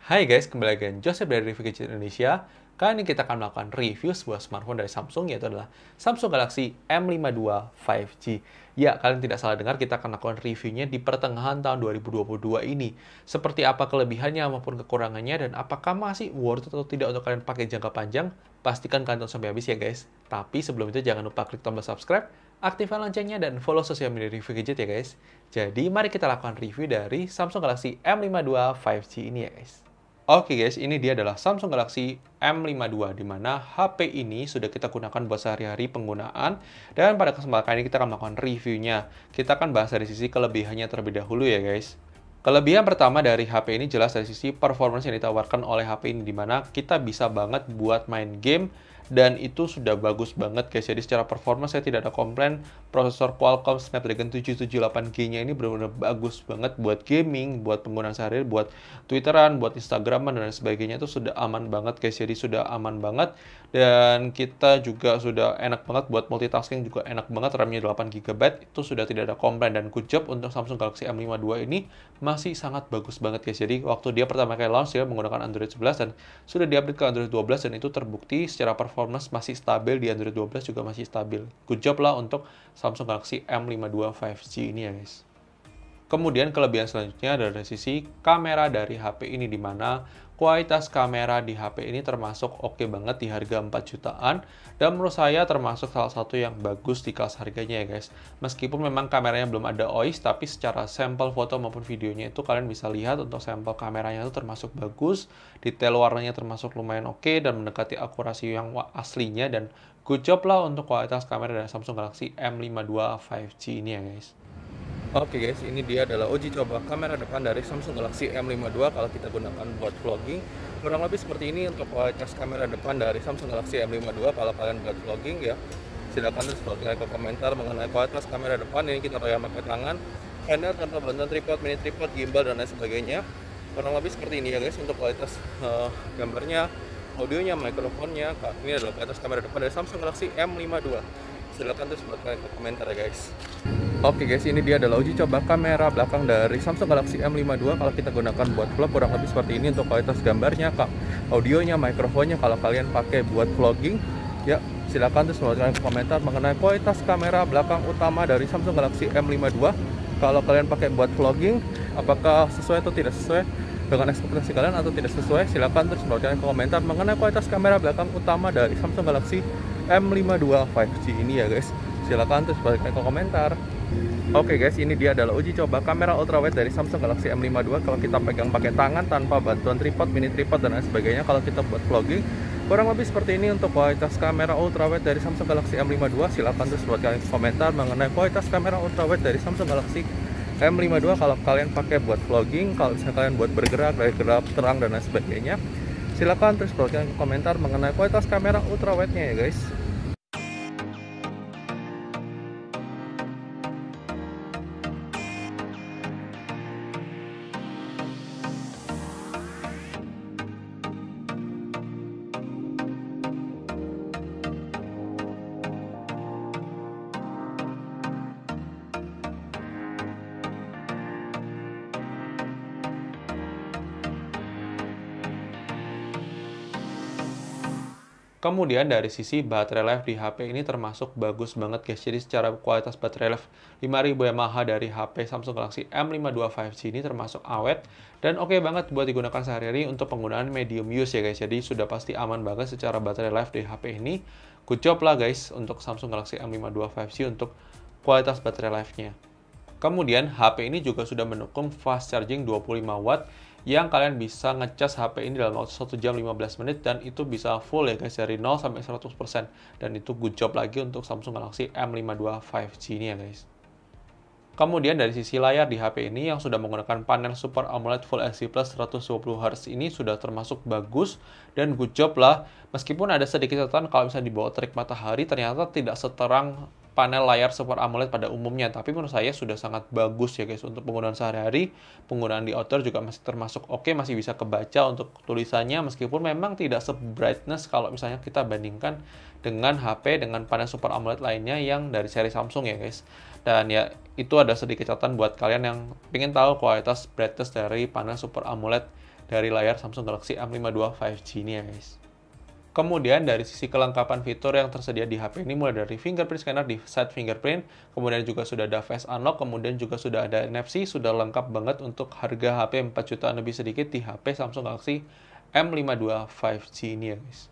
Hai guys, kembali lagi dengan Joseph dari Review Gadget Indonesia. Kali ini kita akan melakukan review sebuah smartphone dari Samsung, yaitu adalah Samsung Galaxy M52 5G. Ya, kalian tidak salah dengar, kita akan lakukan reviewnya di pertengahan tahun 2022 ini. Seperti apa kelebihannya maupun kekurangannya, dan apakah masih worth it atau tidak untuk kalian pakai jangka panjang, pastikan kalian tonton sampai habis ya guys. Tapi sebelum itu jangan lupa klik tombol subscribe, aktifkan loncengnya, dan follow sosial media Review Gadget ya guys. Jadi mari kita lakukan review dari Samsung Galaxy M52 5G ini ya guys. Oke guys, ini dia adalah Samsung Galaxy M52, di mana HP ini sudah kita gunakan buat sehari-hari penggunaan, dan pada kesempatan ini kita akan melakukan reviewnya. Kita akan bahas dari sisi kelebihannya terlebih dahulu ya guys. Kelebihan pertama dari HP ini jelas dari sisi performance yang ditawarkan oleh HP ini, di mana kita bisa banget buat main game, dan itu sudah bagus banget guys. Jadi secara performance saya tidak ada komplain. Prosesor Qualcomm Snapdragon 778G-nya ini benar-benar bagus banget buat gaming, buat penggunaan sehari-hari, buat Twitteran, buat Instagraman, dan sebagainya. Itu sudah aman banget guys. Jadi sudah aman banget. Dan kita juga sudah enak banget buat multitasking, juga enak banget. RAM-nya 8GB, itu sudah tidak ada komplain. Dan good job untuk Samsung Galaxy M52 ini masih sangat bagus banget guys. Jadi waktu dia pertama kali launch, dia menggunakan Android 11 dan sudah di-update ke Android 12, dan itu terbukti secara performance masih stabil. Di Android 12 juga masih stabil. Good job lah untuk Samsung Galaxy M52 5G ini ya guys. Kemudian kelebihan selanjutnya adalah dari sisi kamera dari HP ini, di mana kualitas kamera di HP ini termasuk oke banget di harga 4 jutaan, dan menurut saya termasuk salah satu yang bagus di kelas harganya ya guys. Meskipun memang kameranya belum ada OIS, tapi secara sampel foto maupun videonya itu kalian bisa lihat untuk sampel kameranya itu termasuk bagus, detail warnanya termasuk lumayan oke, dan mendekati akurasi yang aslinya, dan good job lah untuk kualitas kamera dari Samsung Galaxy M52 5G ini ya guys. Oke guys, ini dia adalah uji coba kamera depan dari Samsung Galaxy M52 kalau kita gunakan buat vlogging. Kurang lebih seperti ini untuk kualitas kamera depan dari Samsung Galaxy M52 kalau kalian buat vlogging ya. Silakan terus buatkan ke komentar mengenai kualitas kamera depan. Ini kita pegang pakai tangan, handheld tanpa bantuan tripod, mini tripod, gimbal, dan lain sebagainya. Kurang lebih seperti ini ya guys untuk kualitas gambarnya, audionya, mikrofonnya. Ini adalah kualitas kamera depan dari Samsung Galaxy M52. Silakan terus buatkan ke komentar ya guys. Oke guys, ini dia adalah uji coba kamera belakang dari Samsung Galaxy M52 kalau kita gunakan buat vlog. Kurang lebih seperti ini untuk kualitas gambarnya, audionya, mikrofonnya kalau kalian pakai buat vlogging. Ya, silakan terus buatkan komentar mengenai kualitas kamera belakang utama dari Samsung Galaxy M52 kalau kalian pakai buat vlogging. Apakah sesuai atau tidak sesuai dengan ekspektasi kalian atau tidak sesuai? Silakan terus buatkan komentar mengenai kualitas kamera belakang utama dari Samsung Galaxy M52 5G ini ya guys. Silakan terus buatkan komentar. Oke guys, ini dia adalah uji coba kamera ultrawide dari Samsung Galaxy M52 kalau kita pegang pakai tangan tanpa bantuan tripod, mini tripod, dan lain sebagainya kalau kita buat vlogging. Kurang lebih seperti ini untuk kualitas kamera ultrawide dari Samsung Galaxy M52. Silakan terus buat kalian komentar mengenai kualitas kamera ultrawide dari Samsung Galaxy M52 kalau kalian pakai buat vlogging, kalau misalnya kalian buat bergerak, dari gelap, terang, dan lain sebagainya. Silakan terus buat kalian komentar mengenai kualitas kamera ultrawide-nya ya guys. Kemudian dari sisi baterai life di HP ini termasuk bagus banget guys. Jadi secara kualitas baterai life 5000 mAh dari HP Samsung Galaxy M52 5G ini termasuk awet dan oke banget buat digunakan sehari-hari untuk penggunaan medium use ya guys. Jadi sudah pasti aman banget secara baterai life di HP ini. Good job lah guys untuk Samsung Galaxy M52 5G untuk kualitas baterai life-nya. Kemudian HP ini juga sudah mendukung fast charging 25 watt yang kalian bisa ngecas HP ini dalam waktu 1 jam 15 menit, dan itu bisa full ya guys dari 0 sampai 100%, dan itu good job lagi untuk Samsung Galaxy M52 5G ini ya guys. Kemudian dari sisi layar di HP ini yang sudah menggunakan panel Super AMOLED Full HD Plus 120Hz ini sudah termasuk bagus dan good job lah. Meskipun ada sedikit catatan kalau misalnya di bawah terik matahari ternyata tidak seterang panel layar Super AMOLED pada umumnya, tapi menurut saya sudah sangat bagus ya guys untuk penggunaan sehari-hari. Penggunaan di outdoor juga masih termasuk oke, masih bisa kebaca untuk tulisannya, meskipun memang tidak se-brightness kalau misalnya kita bandingkan dengan HP dengan panel Super AMOLED lainnya yang dari seri Samsung ya guys. Dan ya itu ada sedikit catatan buat kalian yang ingin tahu kualitas brightness dari panel Super AMOLED dari layar Samsung Galaxy M52 5G ini ya guys. Kemudian dari sisi kelengkapan fitur yang tersedia di HP ini mulai dari fingerprint scanner di side fingerprint, kemudian juga sudah ada face unlock, kemudian juga sudah ada NFC, sudah lengkap banget untuk harga HP 4 jutaan lebih sedikit di HP Samsung Galaxy M52 5G ini ya guys.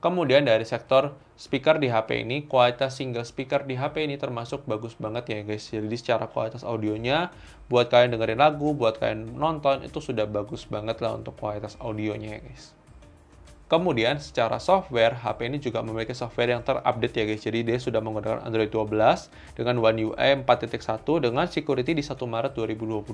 Kemudian dari sektor speaker di HP ini, kualitas single speaker di HP ini termasuk bagus banget ya guys. Jadi secara kualitas audionya, buat kalian dengerin lagu, buat kalian nonton, itu sudah bagus banget lah untuk kualitas audionya ya guys. Kemudian secara software, HP ini juga memiliki software yang terupdate ya guys. Jadi dia sudah menggunakan Android 12 dengan One UI 4.1 dengan security di 1 Maret 2022.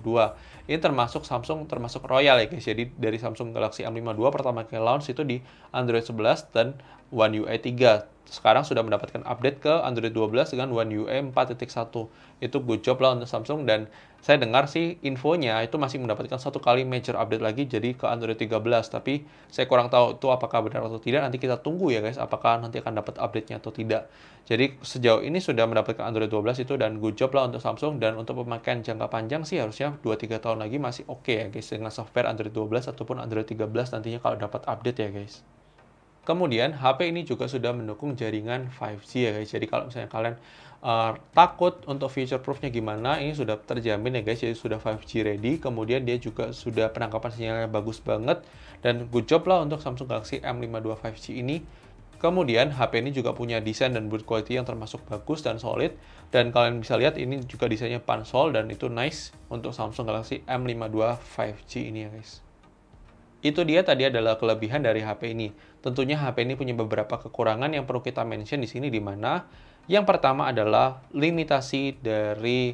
Ini termasuk Samsung termasuk Royal ya guys. Jadi dari Samsung Galaxy M52 pertama kali launch itu di Android 11 dan One UI 3. Sekarang sudah mendapatkan update ke Android 12 dengan One UI 4.1. Itu good job lah untuk Samsung, dan saya dengar sih infonya itu masih mendapatkan satu kali major update lagi jadi ke Android 13, tapi saya kurang tahu itu apakah benar atau tidak. Nanti kita tunggu ya guys, apakah nanti akan dapat update-nya atau tidak. Jadi sejauh ini sudah mendapatkan Android 12 itu, dan good job lah untuk Samsung. Dan untuk pemakaian jangka panjang sih harusnya 2-3 tahun lagi masih oke ya guys dengan software Android 12 ataupun Android 13 nantinya kalau dapat update ya guys. Kemudian HP ini juga sudah mendukung jaringan 5G ya guys. Jadi kalau misalnya kalian takut untuk future proofnya gimana, ini sudah terjamin ya guys. Jadi sudah 5G ready. Kemudian dia juga sudah penangkapan sinyalnya bagus banget, dan good job lah untuk Samsung Galaxy M52 5G ini. Kemudian HP ini juga punya desain dan build quality yang termasuk bagus dan solid. Dan kalian bisa lihat ini juga desainnya pansol, dan itu nice untuk Samsung Galaxy M52 5G ini ya guys. Itu dia tadi adalah kelebihan dari HP ini. Tentunya HP ini punya beberapa kekurangan yang perlu kita mention di sini, di mana yang pertama adalah limitasi dari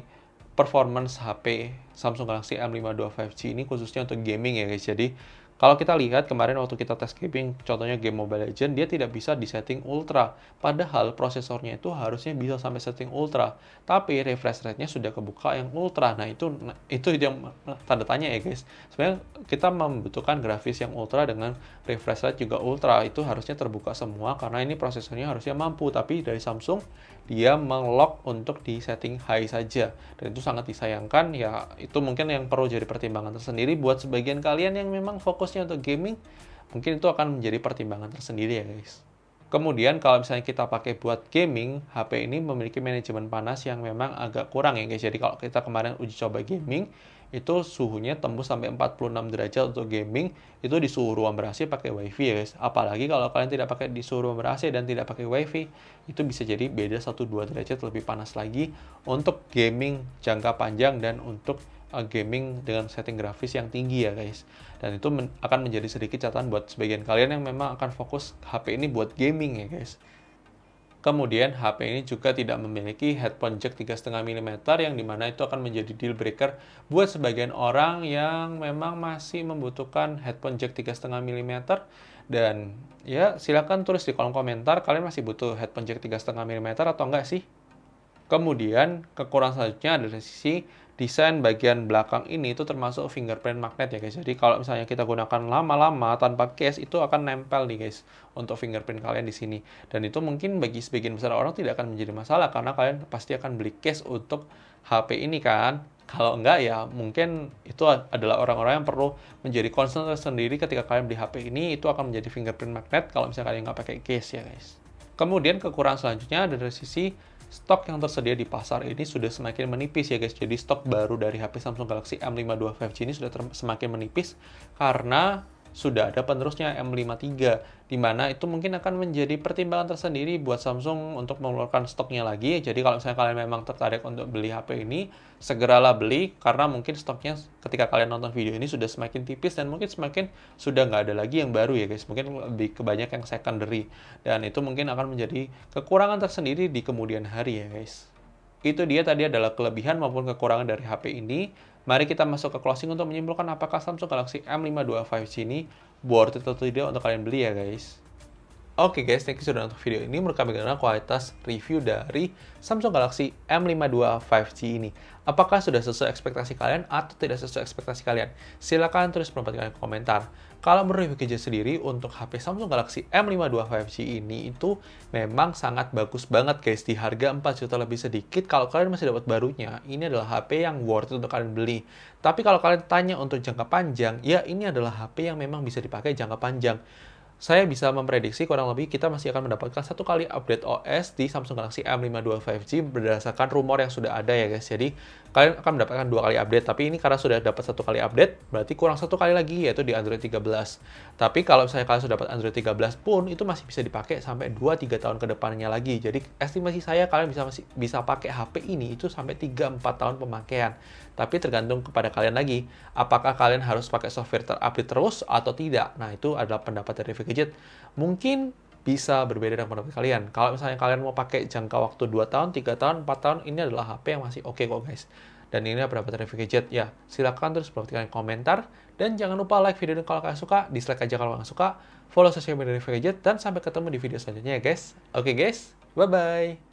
performance HP Samsung Galaxy M52 5G ini khususnya untuk gaming ya guys. Jadi kalau kita lihat kemarin waktu kita tes gaming, contohnya game Mobile Legends, dia tidak bisa di setting ultra. Padahal prosesornya itu harusnya bisa sampai setting ultra. Tapi refresh rate-nya sudah kebuka yang ultra. Nah itu yang tanda tanya ya guys. Sebenarnya kita membutuhkan grafis yang ultra dengan refresh rate juga ultra. Itu harusnya terbuka semua karena ini prosesornya harusnya mampu. Tapi dari Samsung, dia meng-lock untuk di setting high saja. Dan itu sangat disayangkan. Ya itu mungkin yang perlu jadi pertimbangan tersendiri buat sebagian kalian yang memang fokusnya untuk gaming. Mungkin itu akan menjadi pertimbangan tersendiri ya guys. Kemudian kalau misalnya kita pakai buat gaming, HP ini memiliki manajemen panas yang memang agak kurang ya guys. Jadi kalau kita kemarin uji coba gaming, itu suhunya tembus sampai 46 derajat untuk gaming, itu di suhu ruang ber-AC pakai WiFi ya guys. Apalagi kalau kalian tidak pakai di suhu ruang ber-AC dan tidak pakai WiFi, itu bisa jadi beda 1-2 derajat lebih panas lagi untuk gaming jangka panjang dan untuk gaming dengan setting grafis yang tinggi ya guys. Dan itu akan menjadi sedikit catatan buat sebagian kalian yang memang akan fokus HP ini buat gaming ya guys. Kemudian HP ini juga tidak memiliki headphone jack 3,5 mm yang dimana itu akan menjadi deal breaker buat sebagian orang yang memang masih membutuhkan headphone jack 3,5 mm. Dan ya silakan tulis di kolom komentar kalian masih butuh headphone jack 3,5 mm atau enggak sih. Kemudian kekurangan selanjutnya ada dari sisi desain bagian belakang ini itu termasuk fingerprint magnet ya guys. Jadi kalau misalnya kita gunakan lama-lama tanpa case, itu akan nempel nih guys untuk fingerprint kalian di sini. Dan itu mungkin bagi sebagian besar orang tidak akan menjadi masalah karena kalian pasti akan beli case untuk HP ini kan. Kalau enggak ya mungkin itu adalah orang-orang yang perlu menjadi concern tersendiri ketika kalian beli HP ini, itu akan menjadi fingerprint magnet kalau misalnya kalian nggak pakai case ya guys. Kemudian kekurangan selanjutnya ada dari sisi stok yang tersedia di pasar ini sudah semakin menipis ya guys. Jadi stok baru dari HP Samsung Galaxy M52 5G ini sudah semakin menipis karena sudah ada penerusnya M53, di mana itu mungkin akan menjadi pertimbangan tersendiri buat Samsung untuk mengeluarkan stoknya lagi. Jadi kalau misalnya kalian memang tertarik untuk beli HP ini, segeralah beli karena mungkin stoknya ketika kalian nonton video ini sudah semakin tipis dan mungkin semakin sudah nggak ada lagi yang baru ya guys. Mungkin lebih kebanyak yang secondary, dan itu mungkin akan menjadi kekurangan tersendiri di kemudian hari ya guys. Itu dia tadi adalah kelebihan maupun kekurangan dari HP ini. Mari kita masuk ke closing untuk menyimpulkan apakah Samsung Galaxy M52 5G ini worth it atau tidak untuk kalian beli ya guys. Oke guys, thank you sudah nonton video ini. Menurut kami bagaimana kualitas review dari Samsung Galaxy M52 5G ini? Apakah sudah sesuai ekspektasi kalian atau tidak sesuai ekspektasi kalian? Silahkan tulis pendapat kalian di komentar. Kalau menurut review gadget sendiri, untuk HP Samsung Galaxy M52 5G ini itu memang sangat bagus banget guys. Di harga 4 juta lebih sedikit, kalau kalian masih dapat barunya, ini adalah HP yang worth it untuk kalian beli. Tapi kalau kalian tanya untuk jangka panjang, ya ini adalah HP yang memang bisa dipakai jangka panjang. Saya bisa memprediksi kurang lebih kita masih akan mendapatkan satu kali update OS di Samsung Galaxy M52 5G berdasarkan rumor yang sudah ada ya guys. Jadi kalian akan mendapatkan 2 kali update, tapi ini karena sudah dapat 1 kali update, berarti kurang 1 kali lagi yaitu di Android 13. Tapi kalau misalnya kalian sudah dapat Android 13 pun itu masih bisa dipakai sampai 2-3 tahun ke depannya lagi. Jadi estimasi saya kalian masih bisa pakai HP ini itu sampai 3-4 tahun pemakaian. Tapi tergantung kepada kalian lagi, apakah kalian harus pakai software terupdate terus atau tidak. Nah, itu adalah pendapat dari Gadget. Mungkin bisa berbeda dengan pendapat kalian. Kalau misalnya kalian mau pakai jangka waktu 2 tahun, 3 tahun, 4 tahun, ini adalah HP yang masih oke kok guys. Dan ini adalah pendapat dari Gadget. Ya, silakan terus kalian komentar. Dan jangan lupa like video ini kalau kalian suka, dislike aja kalau nggak suka, follow sosial media dari Gadget, dan sampai ketemu di video selanjutnya ya guys. Oke guys, bye-bye.